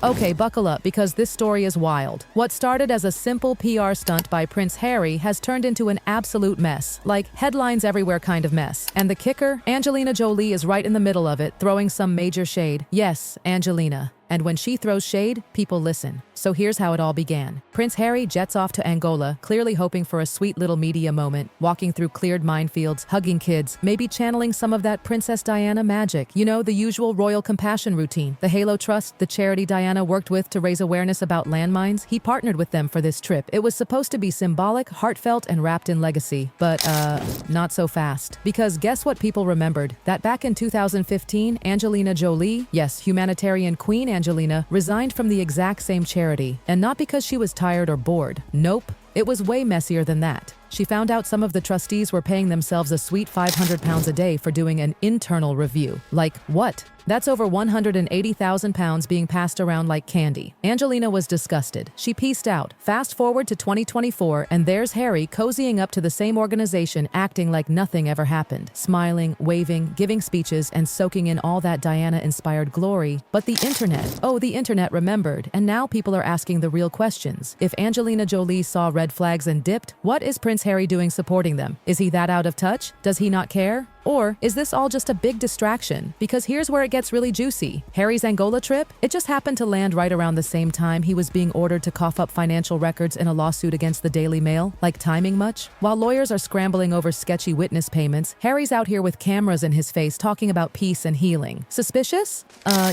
Okay, buckle up because this story is wild. What started as a simple PR stunt by Prince Harry has turned into an absolute mess. Like, headlines everywhere kind of mess. And the kicker? Angelina Jolie is right in the middle of it, throwing some major shade. Yes, Angelina. And when she throws shade, people listen. So here's how it all began. Prince Harry jets off to Angola, clearly hoping for a sweet little media moment, walking through cleared minefields, hugging kids, maybe channeling some of that Princess Diana magic. You know, the usual royal compassion routine. The Halo Trust, the charity Diana worked with to raise awareness about landmines, he partnered with them for this trip. It was supposed to be symbolic, heartfelt, and wrapped in legacy. But, not so fast. Because guess what people remembered? That back in 2015, Angelina Jolie, yes, humanitarian queen Angelina, resigned from the exact same charity. And not because she was tired or bored. Nope. It was way messier than that. She found out some of the trustees were paying themselves a sweet £500 a day for doing an internal review. Like, what? That's over £180,000 being passed around like candy. Angelina was disgusted. She peaced out. Fast forward to 2024, and there's Harry cozying up to the same organization, acting like nothing ever happened. Smiling, waving, giving speeches, and soaking in all that Diana-inspired glory. But the internet remembered, and now people are asking the real questions. If Angelina Jolie saw red flags and dipped, what is Prince Harry doing supporting them? Is he that out of touch? Does he not care? Or is this all just a big distraction? Because here's where it gets really juicy. Harry's Angola trip? It just happened to land right around the same time he was being ordered to cough up financial records in a lawsuit against the Daily Mail. Like timing much? While lawyers are scrambling over sketchy witness payments, Harry's out here with cameras in his face talking about peace and healing. Suspicious?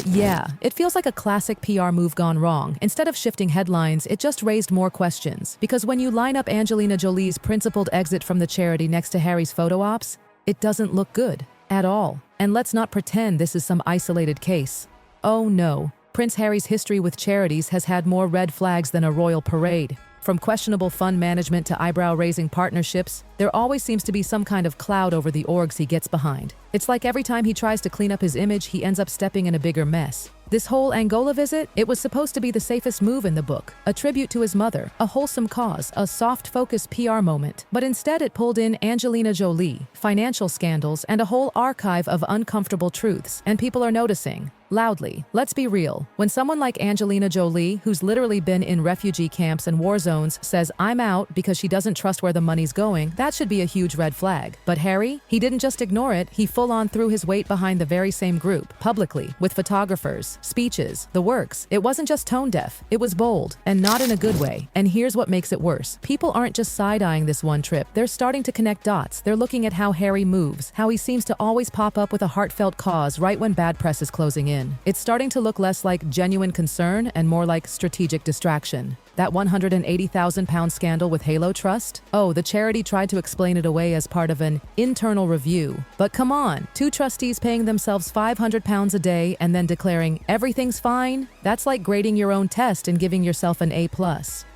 Yeah. It feels like a classic PR move gone wrong. Instead of shifting headlines, it just raised more questions. Because when you line up Angelina Jolie's principled exit from the charity next to Harry's photo ops, it doesn't look good at all. And let's not pretend this is some isolated case. Oh no, Prince Harry's history with charities has had more red flags than a royal parade. From questionable fund management to eyebrow-raising partnerships, there always seems to be some kind of cloud over the orgs he gets behind. It's like every time he tries to clean up his image, he ends up stepping in a bigger mess. This whole Angola visit, it was supposed to be the safest move in the book, a tribute to his mother, a wholesome cause, a soft-focused PR moment. But instead it pulled in Angelina Jolie, financial scandals, and a whole archive of uncomfortable truths. And people are noticing. Loudly. Let's be real. When someone like Angelina Jolie, who's literally been in refugee camps and war zones, says I'm out because she doesn't trust where the money's going, that should be a huge red flag. But Harry? He didn't just ignore it, he full-on threw his weight behind the very same group, publicly, with photographers, speeches, the works. It wasn't just tone-deaf, it was bold, and not in a good way. And here's what makes it worse. People aren't just side-eyeing this one trip, they're starting to connect dots. They're looking at how Harry moves, how he seems to always pop up with a heartfelt cause right when bad press is closing in. It's starting to look less like genuine concern and more like strategic distraction. That £180,000 scandal with Halo Trust? Oh, the charity tried to explain it away as part of an internal review. But come on, two trustees paying themselves £500 a day and then declaring everything's fine? That's like grading your own test and giving yourself an A+.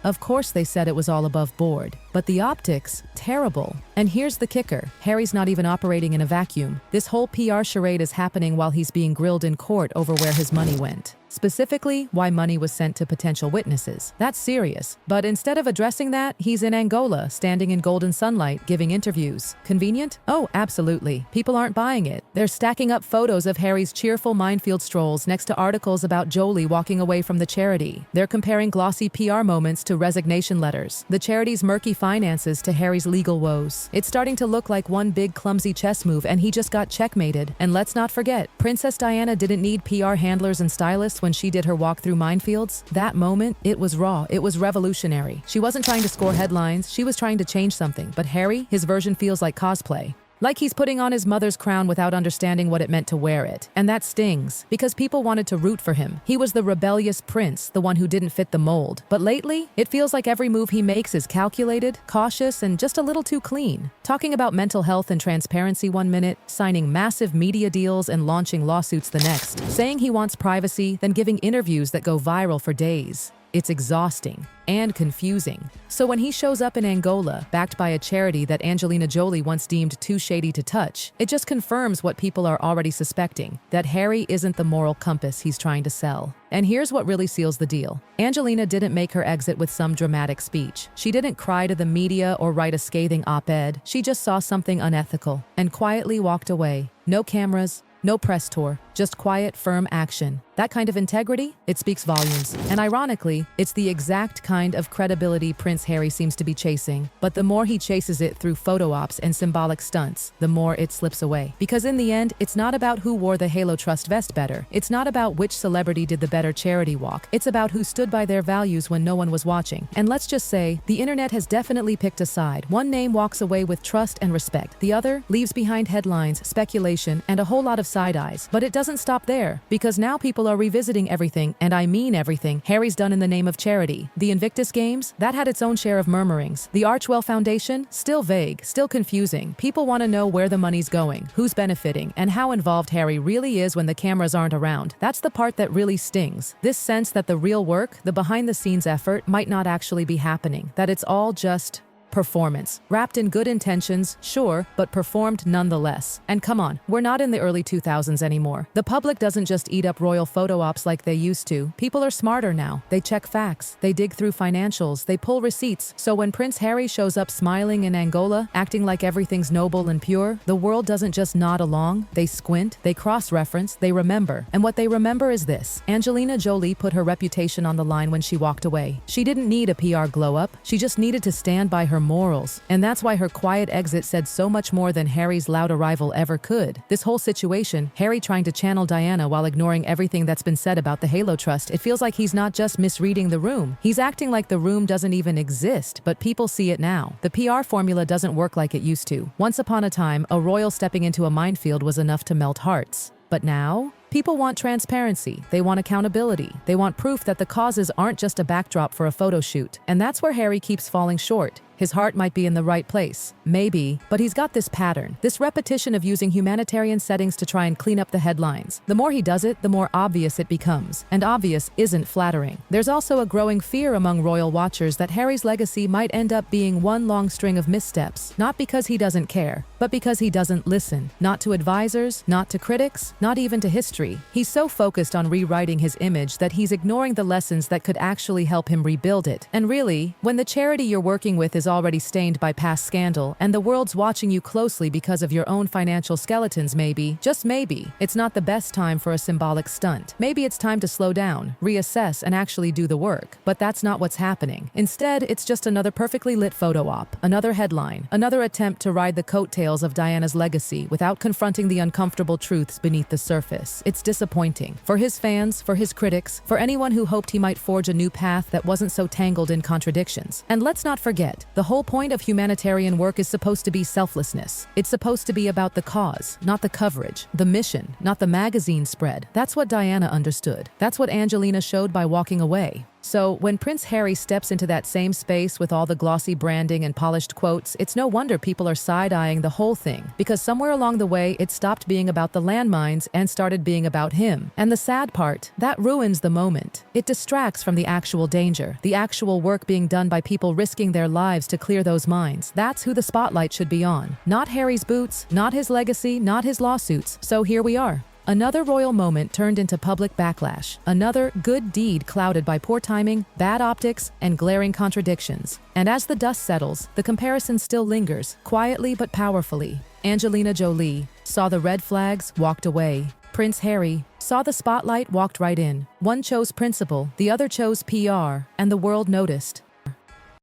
Of course they said it was all above board. But the optics, terrible. And here's the kicker. Harry's not even operating in a vacuum. This whole PR charade is happening while he's being grilled in court over where his money went. Specifically, why money was sent to potential witnesses. That's serious. But instead of addressing that, he's in Angola, standing in golden sunlight, giving interviews. Convenient? Oh, absolutely. People aren't buying it. They're stacking up photos of Harry's cheerful minefield strolls next to articles about Jolie walking away from the charity. They're comparing glossy PR moments to resignation letters, the charity's murky finances to Harry's legal woes. It's starting to look like one big clumsy chess move, and he just got checkmated. And let's not forget, Princess Diana didn't need PR handlers and stylists when she did her walk through minefields. That moment, it was raw, it was revolutionary. She wasn't trying to score headlines, she was trying to change something. But Harry, his version feels like cosplay. Like he's putting on his mother's crown without understanding what it meant to wear it. And that stings, because people wanted to root for him. He was the rebellious prince, the one who didn't fit the mold. But lately, it feels like every move he makes is calculated, cautious, and just a little too clean. Talking about mental health and transparency one minute, signing massive media deals and launching lawsuits the next. Saying he wants privacy, then giving interviews that go viral for days. It's exhausting and confusing. So when he shows up in Angola, backed by a charity that Angelina Jolie once deemed too shady to touch, it just confirms what people are already suspecting, that Harry isn't the moral compass he's trying to sell. And here's what really seals the deal. Angelina didn't make her exit with some dramatic speech. She didn't cry to the media or write a scathing op-ed. She just saw something unethical and quietly walked away. No cameras, no press tour, just quiet, firm action. That kind of integrity, it speaks volumes. And ironically, it's the exact kind of credibility Prince Harry seems to be chasing. But the more he chases it through photo ops and symbolic stunts, the more it slips away. Because in the end, it's not about who wore the Halo Trust vest better. It's not about which celebrity did the better charity walk. It's about who stood by their values when no one was watching. And let's just say, the internet has definitely picked a side. One name walks away with trust and respect. The other leaves behind headlines, speculation, and a whole lot of side eyes. But it doesn't stop there, because now people are revisiting everything, and I mean everything, Harry's done in the name of charity. The Invictus Games, that had its own share of murmurings. The Archwell Foundation, still vague, still confusing. People want to know where the money's going, who's benefiting, and how involved Harry really is when the cameras aren't around. That's the part that really stings. This sense that the real work, the behind-the-scenes effort, might not actually be happening. That it's all just performance. Wrapped in good intentions, sure, but performed nonetheless. And come on, we're not in the early 2000s anymore. The public doesn't just eat up royal photo ops like they used to. People are smarter now. They check facts. They dig through financials. They pull receipts. So when Prince Harry shows up smiling in Angola, acting like everything's noble and pure, the world doesn't just nod along. They squint, they cross-reference, they remember. And what they remember is this. Angelina Jolie put her reputation on the line when she walked away. She didn't need a PR glow-up. She just needed to stand by her morals. And that's why her quiet exit said so much more than Harry's loud arrival ever could. This whole situation, Harry trying to channel Diana while ignoring everything that's been said about the Halo Trust, it feels like he's not just misreading the room. He's acting like the room doesn't even exist, but people see it now. The PR formula doesn't work like it used to. Once upon a time, a royal stepping into a minefield was enough to melt hearts. But now, people want transparency, they want accountability, they want proof that the causes aren't just a backdrop for a photo shoot. And that's where Harry keeps falling short. His heart might be in the right place, maybe, but he's got this pattern, this repetition of using humanitarian settings to try and clean up the headlines. The more he does it, the more obvious it becomes, and obvious isn't flattering. There's also a growing fear among royal watchers that Harry's legacy might end up being one long string of missteps, not because he doesn't care, but because he doesn't listen. Not to advisors, not to critics, not even to history. He's so focused on rewriting his image that he's ignoring the lessons that could actually help him rebuild it. And really, when the charity you're working with is already stained by past scandal, and the world's watching you closely because of your own financial skeletons, maybe, just maybe, it's not the best time for a symbolic stunt. Maybe it's time to slow down, reassess, and actually do the work. But that's not what's happening. Instead, it's just another perfectly lit photo op, another headline, another attempt to ride the coattails of Diana's legacy without confronting the uncomfortable truths beneath the surface. It's disappointing. For his fans, for his critics, for anyone who hoped he might forge a new path that wasn't so tangled in contradictions. And let's not forget, the whole point of humanitarian work is supposed to be selflessness. It's supposed to be about the cause, not the coverage, the mission, not the magazine spread. That's what Diana understood. That's what Angelina showed by walking away. So when Prince Harry steps into that same space with all the glossy branding and polished quotes, it's no wonder people are side-eyeing the whole thing, because somewhere along the way it stopped being about the landmines and started being about him. And the sad part, that ruins the moment. It distracts from the actual danger, the actual work being done by people risking their lives to clear those minds. That's who the spotlight should be on. Not Harry's boots, not his legacy, not his lawsuits. So here we are. Another royal moment turned into public backlash. Another good deed clouded by poor timing, bad optics, and glaring contradictions. And as the dust settles, the comparison still lingers, quietly but powerfully. Angelina Jolie saw the red flags, walked away. Prince Harry saw the spotlight, walked right in. One chose principle, the other chose PR, and the world noticed.